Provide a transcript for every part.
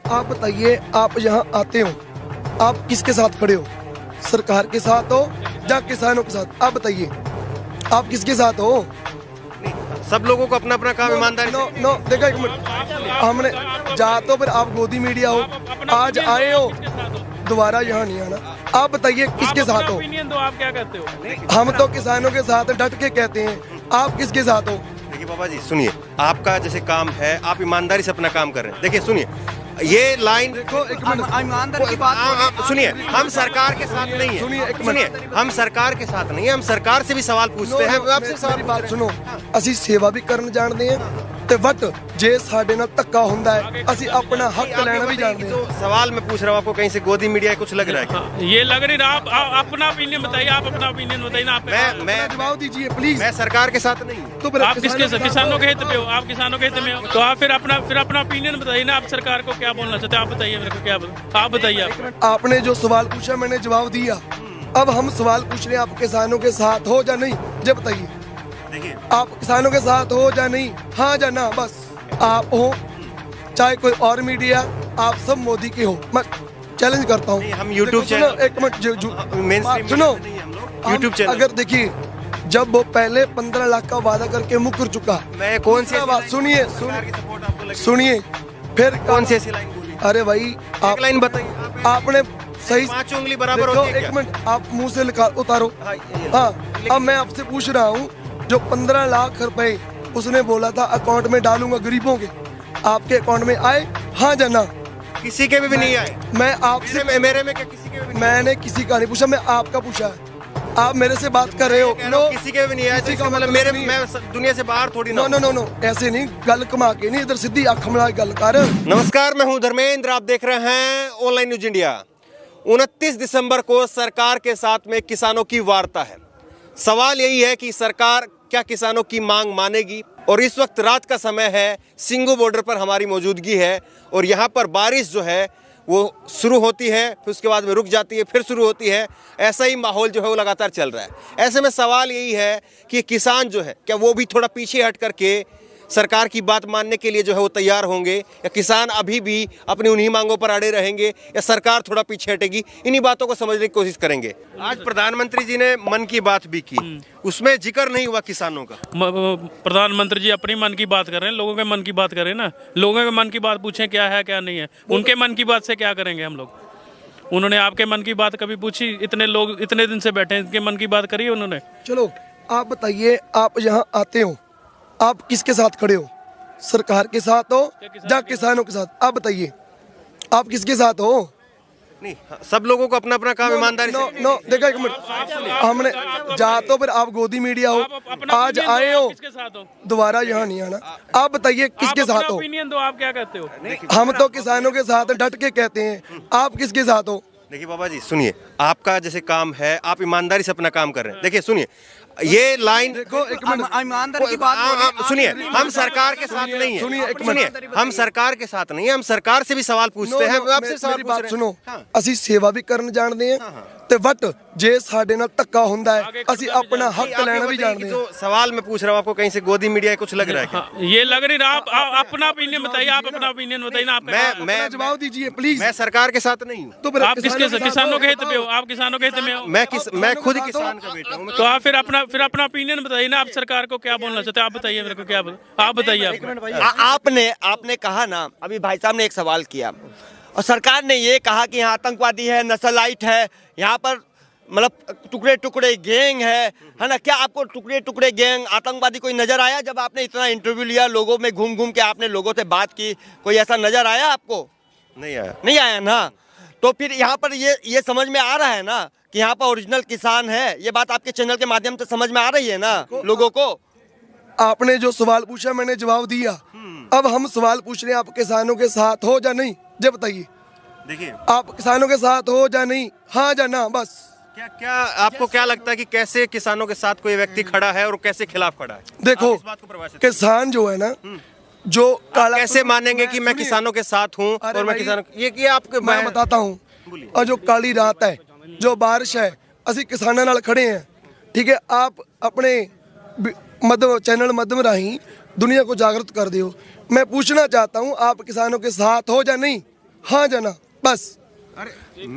आप बताइए, आप यहाँ आते हो, आप किसके साथ खड़े हो? सरकार के साथ हो या किसानों के साथ? आप बताइए, आप किसके साथ हो? सब लोगों को अपना अपना काम ईमानदारी नो नो देखो एक मिनट, हमने जा तो फिर आप गोदी मीडिया हो, आज आए हो, दोबारा यहाँ नहीं आना। आप बताइए किसके साथ हो? ओपिनियन दो, आप क्या कहते हो? हम तो किसानों के साथ डट के कहते हैं, आप किसके साथ हो? देखिए बाबा जी सुनिए, आपका जैसे काम है, आप ईमानदारी से अपना काम कर रहे हैं। देखिए सुनिए, ये लाइन देखो एक मिनट, ईमानदारी की बात सुनिए, हम सरकार के साथ नहीं है। सुनिए, एक सुनिए, हम सरकार के साथ नहीं है, हम सरकार से भी सवाल पूछते हैं। आपसे सवाल मेरी बात सुनो, ਅਸੀਂ ਸੇਵਾ ਵੀ ਕਰਨ ਜਾਣਦੇ ਹਾਂ ਤੇ ਵਟ ਜੇ ਸਾਡੇ ਨਾਲ ਧੱਕਾ ਹੁੰਦਾ ਹੈ ਅਸੀਂ ਆਪਣਾ ਹੱਕ ਲੈਣਾ ਵੀ ਜਾਣਦੇ ਹਾਂ। जो सवाल मैं पूछ रहा हूँ आपको कहीं से गोदी मीडिया कुछ लग रहा है क्या? ये लग रही है, आप अपना ओपिनियन बताइए, आप अपना ओपिनियन बताइए ना। आप मैं जवाब दीजिए प्लीज। मैं सरकार के साथ नहीं हूँ। तो फिर आप किसके साथ? किसानों के हित में हो, आप किसानों के हित में हो, तो आप फिर अपना ओपिनियन बताइए ना। आप सरकार को क्या बोलना चाहते हैं? आप बताइए मेरे को, क्या आप बताइए। आपने जो सवाल पूछा मैंने जवाब दिया, अब हम सवाल पूछ रहे हैं, आप किसानों के साथ हो या नहीं, ये बताइए। देखिए आप किसानों के साथ हो या नहीं, हाँ या ना, बस। आप हो चाहे कोई और मीडिया, आप सब मोदी के हो। मैं चैलेंज करता हूँ। हम YouTube सुनो, चैनल एक मिनट मेन सुनो, YouTube चैनल अगर देखिए जब वो पहले 15 लाख का वादा करके मुकर चुका, मैं कौन सी बात सुनिए सरकार की सपोर्ट आपको लगी? सुनिए, फिर कौन सी ऐसी लाइन बोली? अरे भाई एक लाइन बताइए। आपने सही 5 उंगली बराबर देखो, होती है एक क्या? मिनट आप मुंह से उतारो। हाँ, ये- हाँ, अब मैं आपसे पूछ रहा हूँ, जो 15 लाख रुपए उसने बोला था अकाउंट में डालूंगा गरीबों के, आपके अकाउंट में आए, हाँ या ना? किसी के भी नहीं आए। मैं आपसे मेरे में क्या किसी के भी नहीं मैंने किसी का नहीं पूछा, मैं आपका पूछा है। आप मेरे से बात कर रहे हो। कह रहा हूँ, किसी के भी नहीं आए, तो किसी का इसका मतलब मतलब मेरे नहीं। मैं दुनिया से बाहर थोड़ी ना नो नो नो नो, ऐसे नहीं, गल कमा के नहीं, इधर सीधी अख मिला के गल कर। नमस्कार, मैं हूं धर्मेंद्र, आप देख रहे हैं ऑनलाइन न्यूज इंडिया। 29 दिसंबर को सरकार के साथ में किसानों की वार्ता है। सवाल यही है कि सरकार क्या किसानों की मांग मानेगी। और इस वक्त रात का समय है, सिंगू बॉर्डर पर हमारी मौजूदगी है और यहाँ पर बारिश जो है वो शुरू होती है, फिर उसके बाद में रुक जाती है, फिर शुरू होती है। ऐसा ही माहौल जो है वो लगातार चल रहा है। ऐसे में सवाल यही है कि किसान जो है क्या वो भी थोड़ा पीछे हट करके सरकार की बात मानने के लिए जो है वो तैयार होंगे, या किसान अभी भी अपनी उन्हीं मांगों पर अड़े रहेंगे, या सरकार थोड़ा पीछे हटेगी। इन्हीं बातों को समझने की कोशिश करेंगे। आज प्रधानमंत्री जी ने मन की बात भी की, उसमें जिक्र नहीं हुआ किसानों का। प्रधानमंत्री जी अपनी मन की बात कर रहे हैं, लोगों के मन की बात कर रहे हैं ना। लोगों के मन की बात पूछें क्या है क्या नहीं है, उनके मन की बात से क्या करेंगे हम लोग? उन्होंने आपके मन की बात कभी पूछी? इतने लोग इतने दिन से बैठे हैं, इनके मन की बात करी है उन्होंने? चलो आप बताइए, आप यहाँ आते हो, आप किसके साथ खड़े हो? सरकार के साथ हो या किसानों के साथ? आप बताइए, आप किसके साथ हो? नहीं, सब लोगों को अपना अपना काम ईमानदारी नो से नो देखो एक मिनट, हमने जा तो फिर आप गोदी मीडिया हो, आज आए हो, किसके साथ हो? दोबारा यहाँ नहीं आना। आप बताइए किसके साथ हो? ओपिनियन दो, आप क्या कहते हो? हम तो किसानों के साथ डट के कहते हैं, आप किसके साथ हो? देखिए बाबा जी सुनिए, आपका जैसे काम है, आप ईमानदारी से अपना काम कर रहे हैं। देखिए सुनिए, ये लाइन देखो एक मिनट, ईमानदारी की बात सुनिए, हम सरकार के साथ नहीं है। सुनिए, एक सुनिए, हम सरकार के साथ नहीं है, हम सरकार से भी सवाल पूछते हैं। आपसे सवाल मेरी पूछ बात रहे हैं। सुनो, हाँ। ਅਸੀਂ ਸੇਵਾ ਵੀ ਕਰਨ ਜਾਣਦੇ ਹਾਂ ਤੇ ਵਟ ਜੇ ਸਾਡੇ ਨਾਲ ਧੱਕਾ ਹੁੰਦਾ ਹੈ ਅਸੀਂ ਆਪਣਾ ਹੱਕ आप ये ਲੈਣਾ ਵੀ बताइए ਜਾਣਦੇ कि ਹਾਂ। जो सवाल मैं पूछ रहा हूँ आपको कहीं से गोदी मीडिया कुछ लग रहा है क्या? हाँ, ये लग रही है, आप अपना ओपिनियन बताइए, आप अपना ओपिनियन बताइए ना। आप मैं जवाब दीजिए प्लीज। मैं सरकार के साथ नहीं हूँ। तो फिर आप किसके साथ? किसानों के हित में हो, आप किसानों के हित में हो, मैं खुद ही किसान का बेटा हूँ। तो आप फिर अपना ओपिनियन बताइए ना। आप सरकार को क्या बोलना चाहते हैं? आप बताइए मेरे को, क्या आप बताइए। आपने कहा ना, अभी भाई साहब ने एक सवाल किया और सरकार ने ये कहा कि यहाँ आतंकवादी है, नस्लाइट है, यहाँ पर मतलब टुकड़े टुकड़े गैंग है ना। क्या आपको टुकड़े टुकड़े गैंग आतंकवादी कोई नजर आया? जब आपने इतना इंटरव्यू लिया, लोगों में घूम घूम के आपने लोगों से बात की, कोई ऐसा नजर आया आपको? नहीं आया। नहीं आया ना। तो फिर यहाँ पर ये समझ में आ रहा है ना कि यहाँ पर ओरिजिनल किसान है। ये बात आपके चैनल के माध्यम से समझ में आ रही है ना लोगों को? आपने जो सवाल पूछा मैंने जवाब दिया, अब हम सवाल पूछ रहे हैं, आप किसानों के साथ हो या नहीं, ये बताइए। देखिए आप किसानों के साथ हो या नहीं, हाँ या ना, बस। क्या आपको क्या लगता है कि कैसे किसानों के साथ कोई व्यक्ति खड़ा है और कैसे खिलाफ खड़ा है? देखो आप इस बात को परिभाषित किसान जो है ना, जो काला, कैसे मानेंगे कि मैं सुनिए, किसानों के साथ हूँ अरे और मैं भाई, किसानों ये आपके मैं बताता हूँ। और जो काली रात है, जो बारिश है, ਅਸੀਂ ਕਿਸਾਨਾਂ ਨਾਲ खड़े हैं, ठीक है। आप अपने चैनल माध्यम राही दुनिया को जागरूक कर दो। मैं पूछना चाहता हूँ, आप किसानों के साथ हो या नहीं? हाँ जाना बस।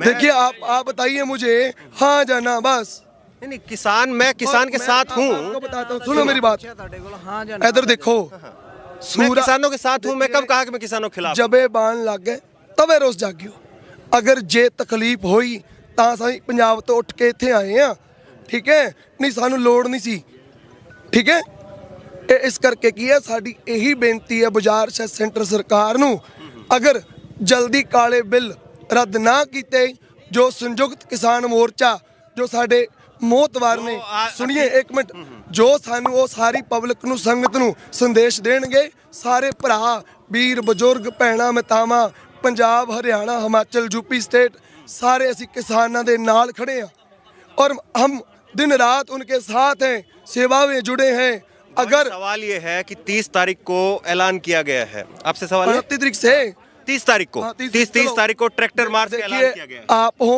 देखिए आप बताइए मुझे, हाँ जाना बस। नहीं, किसान, मैं किसान के साथ हूँ। आपको बताता हूँ, सुनो मेरी बात, इधर देखो। मैं किसानों के साथ हूँ। मैं कब कहा कि मैं किसानों के खिलाफ? जबे बाण लग गए तबे रोस जागियो। अगर जे तकलीफ होई ਤਾਂ ਅਸੀਂ ਪੰਜਾਬ ਤੋਂ ਉੱਠ ਕੇ ਇੱਥੇ ਆਏ ਆ, ਠੀਕ ਹੈ, ਨਹੀਂ ਸਾਨੂੰ ਲੋੜ ਨਹੀਂ ਸੀ, ਠੀਕ ਹੈ। ਇਹ ਇਸ ਕਰਕੇ ਕੀ ਹੈ, ਸਾਡੀ ਇਹੀ ਬੇਨਤੀ ਹੈ ਬਾਜ਼ਾਰ ਸੈਂਟਰ ਸਰਕਾਰ ਨੂੰ, ਅਗਰ ਜਲਦੀ ਕਾਲੇ ਬਿੱਲ ਰੱਦ ਨਾ ਕੀਤੇ, ਜੋ ਸੰਯੁਕਤ ਕਿਸਾਨ ਮੋਰਚਾ ਜੋ ਸਾਡੇ ਮੋਹਤਵਾਰ ਨੇ, ਸੁਣੀਏ ਇੱਕ ਮਿੰਟ, ਜੋ ਸਾਨੂੰ ਉਹ ਸਾਰੀ ਪਬਲਿਕ ਨੂੰ, ਸੰਗਤ ਨੂੰ ਸੰਦੇਸ਼ ਦੇਣਗੇ, ਸਾਰੇ ਭਰਾ ਵੀਰ ਬਜ਼ੁਰਗ ਭੈਣਾਂ ਮਾਤਾਵਾਂ, पंजाब हरियाणा हिमाचल यूपी स्टेट सारे असी किसानों के नाल खड़े हैं और हम दिन रात उनके साथ हैं, सेवा में जुड़े हैं। अगर सवाल ये है कि 30 तारीख को ऐलान किया गया है, आपसे सवाल है? 29 तारीख से 30 तारीख को, 30 तारीख को ट्रैक्टर मार्च का ऐलान किया गया है। आप हो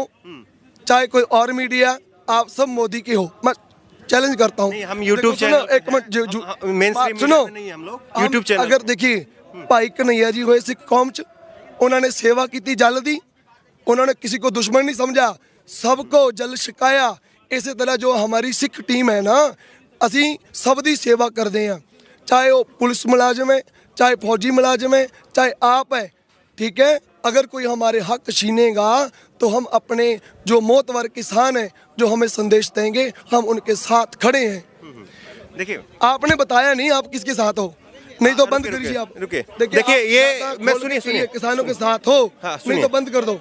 चाहे कोई और मीडिया, आप सब मोदी के हो, मैं चैलेंज करता हूँ। हम यूट्यूब चैनल, एक मिनट सुनो, नहीं हम लोग यूट्यूब चैनल। अगर देखिए भाई कन्हैया जी हुए सिख कौम च, उन्होंने सेवा की जल दी, उन्होंने किसी को दुश्मन नहीं समझा, सबको जल छकाया। इसी तरह जो हमारी सिख टीम है ना, असी सब दी सेवा करते हैं, चाहे वो पुलिस मुलाजिम है, चाहे फौजी मुलाजिम है, चाहे आप है, ठीक है। अगर कोई हमारे हक छीनेगा तो हम अपने जो मोतवर किसान हैं जो हमें संदेश देंगे, हम उनके साथ खड़े हैं। देखिए आपने बताया नहीं आप किसके साथ हो, नहीं तो बंद करिए आप। रुके, देखिए ये मैं सुनिए किसानों के साथ हो, नहीं तो बंद कर दो।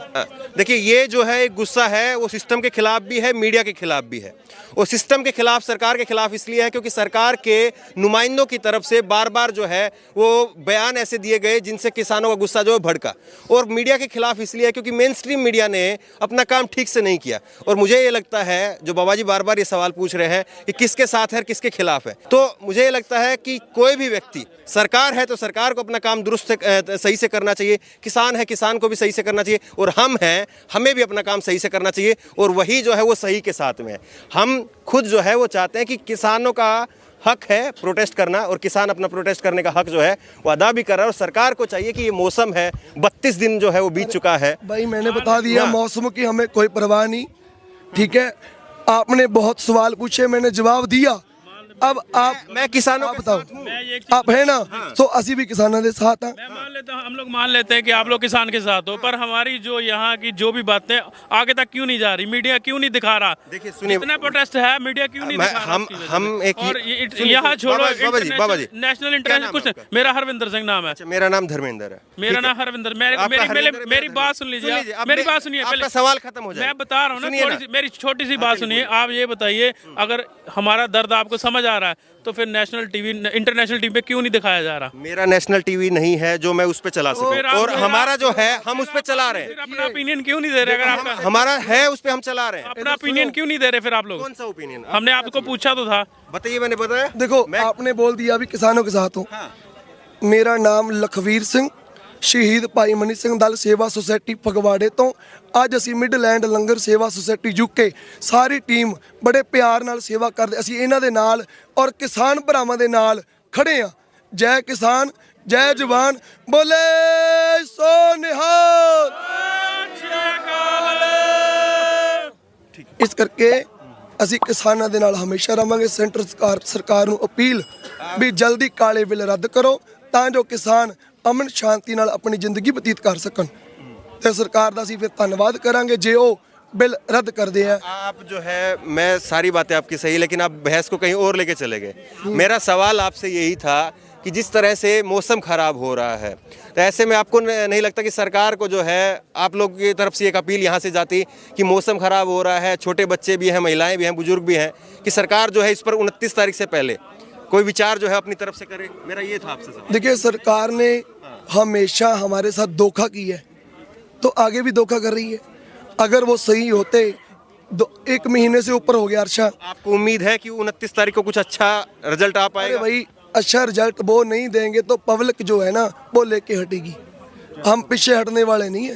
देखिए ये जो है एक गुस्सा है, वो सिस्टम के खिलाफ भी है, मीडिया के खिलाफ भी है। वो सिस्टम के खिलाफ, सरकार के खिलाफ इसलिए है क्योंकि सरकार के नुमाइंदों की तरफ से बार बार जो है वो बयान ऐसे दिए गए जिनसे किसानों का गुस्सा जो है भड़का। और मीडिया के खिलाफ इसलिए है क्योंकि मेन स्ट्रीम मीडिया ने अपना काम ठीक से नहीं किया। और मुझे ये लगता है, जो बाबा जी बार बार ये सवाल पूछ रहे हैं कि किसके साथ है और किसके खिलाफ है, तो मुझे ये लगता है कि कोई भी व्यक्ति, सरकार है तो सरकार को अपना काम दुरुस्त सही से करना चाहिए, किसान है किसान को भी सही से करना चाहिए, और हम हैं हमें भी अपना काम सही से करना चाहिए, और वही जो है वो सही के साथ में है। हम खुद जो है वो चाहते हैं कि किसानों का हक है प्रोटेस्ट करना, और किसान अपना प्रोटेस्ट करने का हक जो है वो अदा भी कर रहा है। और सरकार को चाहिए कि ये मौसम है, 32 दिन जो है वो बीत चुका है। भाई मैंने बता दिया, मौसम की हमें कोई परवाह नहीं, ठीक है। आपने बहुत सवाल पूछे, मैंने जवाब दिया। अब आप, मैं किसानों आप के बताओ, साथ हूं। आप है ना, तो असी भी किसानों के साथ हैं। मैं मान लेता हूं, हम लोग मान लेते हैं कि आप लोग किसान के साथ हो, पर हमारी जो यहाँ की जो भी बातें आगे तक क्यों नहीं जा रही, मीडिया क्यों नहीं दिखा रहा? देखिए सुनिए, इतना प्रोटेस्ट है, मीडिया क्यों नहीं दिखा रहा? हम एक और यहाँ छोड़ो, बाबा जी नेशनल इंटरनेशनल कुछ। मेरा हरविंदर सिंह नाम है। मेरा नाम धर्मेंद्र है। मेरा नाम हरविंदर। मेरी बात सुन लीजिए, मेरी बात सुनिए पहले, सवाल खत्म हो जाए। मैं बता रहा हूँ ना, थोड़ी सी मेरी छोटी सी बात सुनिए। आप ये बताइए, अगर हमारा दर्द आपको समझ आ रहा है तो फिर नेशनल टीवी, इंटरनेशनल टीवी पे क्यों नहीं दिखाया जा रहा? मेरा नेशनल टीवी नहीं है जो मैं उस पे चला सकूं, और हमारा जो है हम उस पे चला रहे हैं। अपना ओपिनियन क्यों नहीं दे रहे? अगर आपका हमारा है उस पे हम चला रहे हैं। अपना ओपिनियन क्यों नहीं दे रहे फिर आप लोग? कौन सा ओपिनियन? हमने आपको पूछा तो था, बताइए। मैंने बताया, देखो आपने बोल दिया अभी किसानों के साथ हूँ। मेरा नाम लखवीर सिंह, शहीद भाई मनी सिंह दल सेवा सोसाइटी फगवाड़े तो ਅੱਜ ਅਸੀਂ ਮਿਡਲੈਂਡ ਲੰਗਰ ਸੇਵਾ ਸੁਸਾਇਟੀ ਯੂਕੇ ਸਾਰੀ ਟੀਮ ਬੜੇ ਪਿਆਰ ਨਾਲ ਸੇਵਾ ਕਰਦੇ, ਅਸੀਂ ਇਹਨਾਂ ਦੇ ਨਾਲ ਔਰ ਕਿਸਾਨ ਭਰਾਵਾਂ ਦੇ ਨਾਲ ਖੜੇ ਆ। ਜੈ ਕਿਸਾਨ, ਜੈ ਜਵਾਨ, ਬੋਲੇ ਸੋ ਨਿਹਾਲ। ਇਸ ਕਰਕੇ ਅਸੀਂ ਕਿਸਾਨਾਂ ਦੇ ਨਾਲ ਹਮੇਸ਼ਾ ਰਵਾਂਗੇ। ਸੈਂਟਰ ਸਰਕਾਰ ਨੂੰ ਅਪੀਲ ਵੀ ਜਲਦੀ ਕਾਲੇ ਬਿੱਲ ਰੱਦ ਕਰੋ ਤਾਂ ਜੋ ਕਿਸਾਨ ਅਮਨ ਸ਼ਾਂਤੀ ਨਾਲ ਆਪਣੀ ਜ਼ਿੰਦਗੀ ਬਤੀਤ ਕਰ ਸਕਣ। ਤੇ ਸਰਕਾਰ ਦਾ ਅਸੀਂ ਫਿਰ ਧੰਨਵਾਦ ਕਰਾਂਗੇ ਜੇ ਉਹ बिल रद्द कर दिया। आप जो है, मैं सारी बातें आपकी सही, लेकिन आप बहस को कहीं और लेके चले गए। मेरा सवाल आपसे यही था कि जिस तरह से मौसम खराब हो रहा है, तो ऐसे में आपको नहीं लगता कि सरकार को जो है, आप लोग की तरफ से एक अपील यहाँ से जाती कि मौसम खराब हो रहा है, छोटे बच्चे भी हैं, महिलाएं भी हैं, बुजुर्ग भी हैं, कि सरकार जो है इस पर 29 तारीख से पहले कोई विचार जो है अपनी तरफ से करे? मेरा ये था आपसे सवाल। देखिए सरकार ने हमेशा हमारे साथ धोखा किया है, तो आगे भी धोखा कर रही है। अगर वो सही होते, 1 महीने से ऊपर हो गया अर्षा। आपको उम्मीद है कि 29 तारीख को कुछ अच्छा रिजल्ट आ पाएगा? भाई अच्छा रिजल्ट वो नहीं देंगे तो पब्लिक जो है ना वो लेके हटेगी, हम पीछे हटने वाले नहीं है।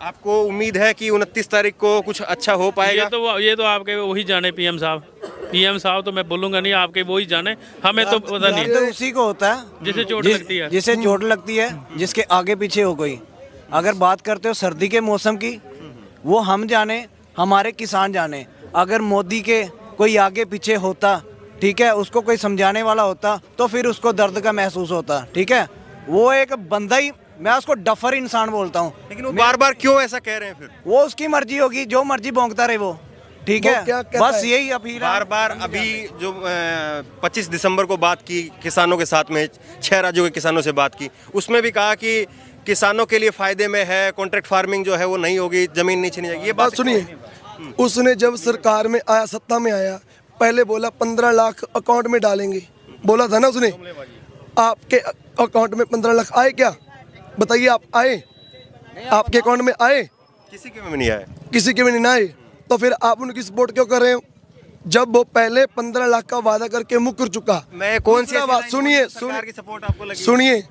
आपको उम्मीद है कि 29 तारीख को कुछ अच्छा हो पाएगा? ये तो आपके वही जाने पीएम साहब तो मैं बोलूंगा नहीं, आपके वही जाने, हमें तो पता नहीं। तो उसी को होता है जिसे चोट लगती है, जिसे चोट लगती है, जिसके आगे पीछे हो कोई, अगर बात करते हो सर्दी के मौसम की, वो हम जाने, हमारे किसान जाने। अगर मोदी के कोई आगे पीछे होता, ठीक है, उसको कोई समझाने वाला होता तो फिर उसको दर्द का महसूस होता, ठीक है। वो एक बंदा ही, मैं उसको डफर इंसान बोलता हूँ। लेकिन वो बार बार क्यों ऐसा कह रहे हैं फिर? वो वो उसकी मर्जी होगी, जो मर्जी भौंकता रहे वो, ठीक वो है। क्या कहता बस है? यही अपील है। बार बार अभी जो 25 दिसंबर को बात की किसानों के साथ में, 6 राज्यों के किसानों से बात की, उसमें भी कहा कि किसानों के लिए फायदे में है, कॉन्ट्रैक्ट फार्मिंग जो है वो नहीं होगी, जमीन नहीं छीनी जाएगी। ये बात सुनिए, उसने जब सरकार में आया, सत्ता में आया, पहले बोला 15 लाख अकाउंट में डालेंगे, बोला था ना उसने। आपके अकाउंट में 15 लाख आए क्या? बताइए, आप आए? आपके अकाउंट में आए? किसी के में नहीं आया। किसी के भी नहीं आए। तो फिर आप उनकी सपोर्ट क्यों कर रहे हो जब वो पहले 15 लाख का वादा करके मुकर चुका? मैं कौन सी दूसरा ऐसी बात लाइन सुनिए, बोली सरकार की सपोर्ट आपको लगी? सुनिए,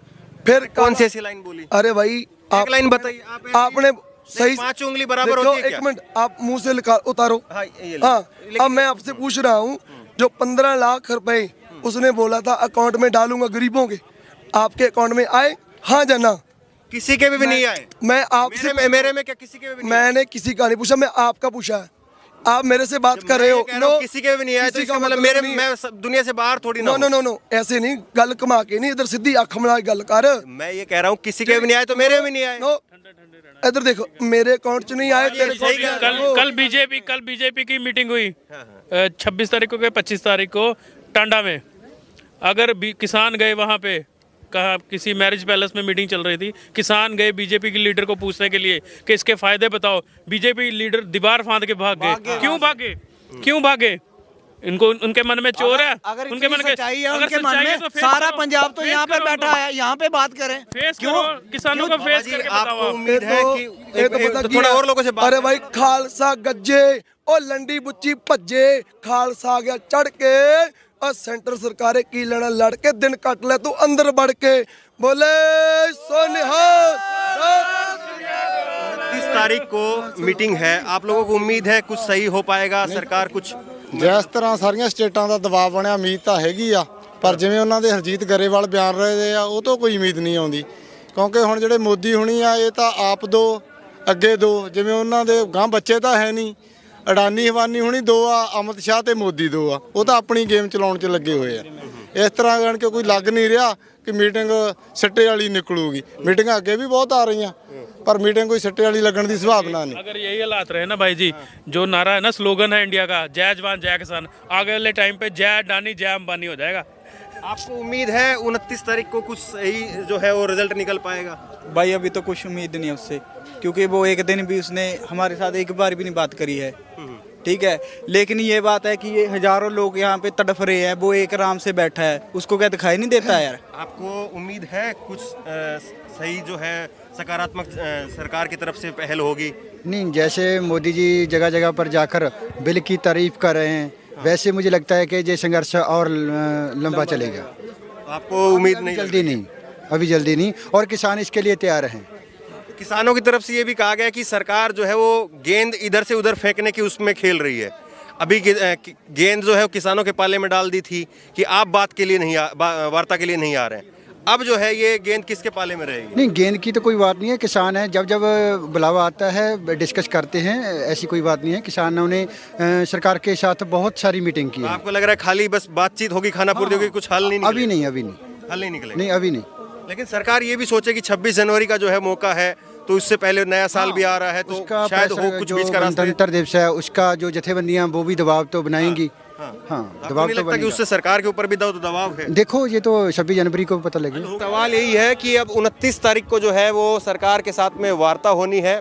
फिर कौन सी ऐसी लाइन बोली? अरे भाई, एक लाइन बताइए। आपने सही 5 उंगली बराबर देखो, होती है क्या? एक मिनट, आप मुंह से उतारो। हाँ, ये ले। हाँ, लेकिन- अब मैं आपसे पूछ रहा हूँ, जो 15 लाख रुपए उसने बोला था अकाउंट में डालूंगा गरीबों के, आपके अकाउंट में आए? हाँ जाना? किसी के भी नहीं आए। मैं आपसे, मेरे में क्या किसी के भी नहीं आए? मैंने किसी का नहीं पूछा, मैं आपका पूछा है। आप मेरे से बात कर रहे हो। मैं कह रहा हूँ किसी के भी नहीं आए, तो किसी इसका का मतलब मतलब मेरे नहीं। मैं दुनिया से बाहर थोड़ी ना नो नो हूँ। नो नो, ऐसे नहीं, गल कमा के नहीं, इधर सीधी अख मिला के गल कर। मैं ये कह रहा हूँ किसी के भी नहीं आए तो मेरे भी नहीं आए। नो, इधर देखो, मेरे अकाउंट च नहीं आए, तेरे सही कह रहे कल कल बीजेपी की मीटिंग हुई 26 तारीख को, 25 तारीख को टांडा में। अगर किसान गए वहाँ पे, कहा किसी मैरिज पैलेस में मीटिंग चल रही थी, किसान गए बीजेपी के लीडर को पूछने के लिए कि इसके फायदे बताओ, बीजेपी लीडर दीवार फांद के भाग गए। क्यों भागे? क्यों भागे? इनको, उनके मन में चोर है। अगर उनके मन सच्चाई है अगर उनके मन सच्चाई है में, तो फेस सारा करो, पंजाब तो फेस यहाँ पे करो बैठा उनको। है, यहाँ पे बात करें। फेस क्यों? करो, किसानों को फेस करके आपको बताओ। उम्मीद है कि ये तो पता थोड़ा और लोगों से बात अरे भाई, खालसा गज्जे और लंडी बुच्ची भज्जे, खालसा गया चढ़ के और सेंटर सरकारे की लड़ा लड़ के दिन कट ले तू अंदर बढ़ के, बोले सोनिहाल। 30 तारीख को मीटिंग है, आप लोगों को उम्मीद है कुछ सही हो पाएगा? सरकार कुछ ਜਿਸ ਤਰ੍ਹਾਂ ਸਾਰੀਆਂ ਸਟੇਟਾਂ ਦਾ ਦਬਾਅ ਬਣਿਆ, ਉਮੀਦ ਤਾਂ ਹੈਗੀ ਆ, ਪਰ ਜਿਵੇਂ ਉਹਨਾਂ ਦੇ ਹਰਜੀਤ ਗਰੇਵਾਲ ਬਿਆਨ ਰਹੇ ਆ, ਉਹ ਤੋਂ ਕੋਈ ਉਮੀਦ ਨਹੀਂ ਆਉਂਦੀ। ਕਿਉਂਕਿ ਹੁਣ ਜਿਹੜੇ ਮੋਦੀ ਹੁਣੀ ਆ, ਇਹ ਤਾਂ ਆਪ ਦੋ ਅੱਗੇ ਦੋ, ਜਿਵੇਂ ਉਹਨਾਂ ਦੇ ਗਾਂ ਬੱਚੇ ਤਾਂ ਹੈ ਨਹੀਂ, ਅਡਾਨੀ ਹਵਾਨੀ ਹੁਣੀ ਦੋ ਆ, ਅਮਿਤ ਸ਼ਾਹ ਤੇ ਮੋਦੀ ਦੋ ਆ, ਉਹ ਤਾਂ ਆਪਣੀ ਗੇਮ ਚਲਾਉਣ 'ਚ ਲੱਗੇ ਹੋਏ ਆ। ਇਸ ਤਰ੍ਹਾਂ ਜਾਣ ਕੇ ਕੋਈ ਲੱਗ ਨਹੀਂ ਰਿਹਾ ਕਿ ਮੀਟਿੰਗ ਸਿੱਟੇ ਵਾਲੀ ਨਿਕਲੂਗੀ। ਮੀਟਿੰਗਾਂ ਅੱਗੇ ਵੀ ਬਹੁਤ ਆ ਰਹੀਆਂ, पर मीटिंग कोई सट्टे वाली लगन की संभावना नहीं। अगर यही हालात रहे ना भाई जी, जो नारा है ना, स्लोगन है इंडिया का, जय जवान जय किसान, आगे वाले टाइम पे जय अडानी जय अंबानी हो जाएगा। आपको उम्मीद है 29 तारीख को कुछ सही जो है वो रिजल्ट निकल पाएगा? भाई अभी तो कुछ उम्मीद नहीं है उससे, क्योंकि वो एक दिन भी उसने हमारे साथ एक बार भी नहीं बात करी है, ठीक है। लेकिन ये बात है कि ये हजारों लोग यहाँ पे तड़फ रहे हैं, वो एक आराम से बैठा है, उसको क्या दिखाई नहीं देता यार? आपको उम्मीद है कुछ सही जो है सकारात्मक सरकार की तरफ से पहल होगी? नहीं, जैसे मोदी जी जगह जगह पर जाकर बिल की तारीफ कर रहे हैं, वैसे मुझे लगता है कि ये संघर्ष और लंबा चलेगा। आपको उम्मीद नहीं? जल्दी नहीं, अभी जल्दी नहीं, और किसान इसके लिए तैयार हैं। किसानों की तरफ से ये भी कहा गया कि सरकार जो है वो गेंद इधर से उधर फेंकने की उसमें खेल रही है। अभी गेंद जो है किसानों के पाले में डाल दी थी कि आप बात के लिए नहीं वार्ता के लिए नहीं आ रहे हैं। अब जो है ये गेंद किसके पाले में रहेगी? नहीं, गेंद की तो कोई बात नहीं है, किसान है, जब जब बुलावा आता है डिस्कस करते हैं, ऐसी कोई बात नहीं है। किसानों ने सरकार के साथ बहुत सारी मीटिंग की है। आपको लग रहा है खाली बस बातचीत होगी, खाना पूर्ति होगी, कुछ हल नहीं निकलेगा? अभी नहीं, अभी नहीं, हल नहीं निकलेगा। नहीं अभी नहीं। लेकिन सरकार ये भी सोचे कि 26 जनवरी का जो है मौका है, तो उससे पहले नया साल भी आ रहा है, तो उसका शायद हो कुछ जो बीच का रास्ता। गणतंत्र दिवस है, उसका जो जथेबंदियां वो भी दबाव तो बनाएंगी। हाँ, आपको दबाव नहीं तो लगता कि बनेगा। उससे सरकार के ऊपर भी दबाव है? देखो, ये तो 26 जनवरी को पता लगेगा। सवाल यही है कि अब 29 तारीख को जो है वो सरकार के साथ में वार्ता होनी है।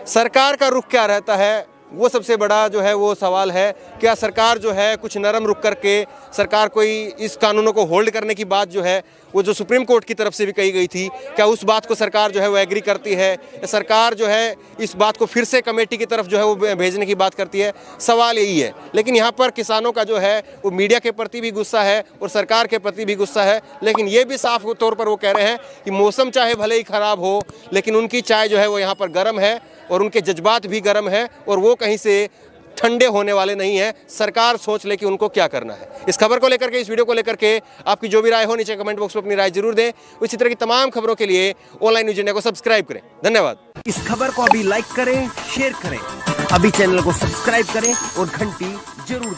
सरकार का रुख क्या रहता है, वो सबसे बड़ा जो है वो सवाल है। क्या सरकार जो है कुछ नरम रुख करके सरकार कोई इस कानूनों को होल्ड करने की बात जो है वो जो सुप्रीम कोर्ट की तरफ से भी कही गई थी, क्या उस बात को सरकार जो है वो एग्री करती है? सरकार जो है इस बात को फिर से कमेटी की तरफ जो है वो भेजने की बात करती है? सवाल यही है। लेकिन यहाँ पर किसानों का जो है वो मीडिया के प्रति भी गुस्सा है और सरकार के प्रति भी गुस्सा है। लेकिन ये भी साफ तौर पर वो कह रहे हैं कि मौसम चाहे भले ही ख़राब हो, लेकिन उनकी चाय जो है वो यहाँ पर गर्म है और उनके जज्बात भी गर्म है और वो कहीं से ठंडे होने वाले नहीं है। सरकार सोच ले कि उनको क्या करना है। इस खबर को लेकर के, इस वीडियो को लेकर के आपकी जो भी राय हो नीचे कमेंट बॉक्स में अपनी राय जरूर दें। इसी तरह की तमाम खबरों के लिए ऑनलाइन न्यूज़ इंडिया को सब्सक्राइब करें। धन्यवाद। इस खबर को अभी लाइक करें, शेयर करें, अभी चैनल को सब्सक्राइब करें और घंटी जरूर दबाएं।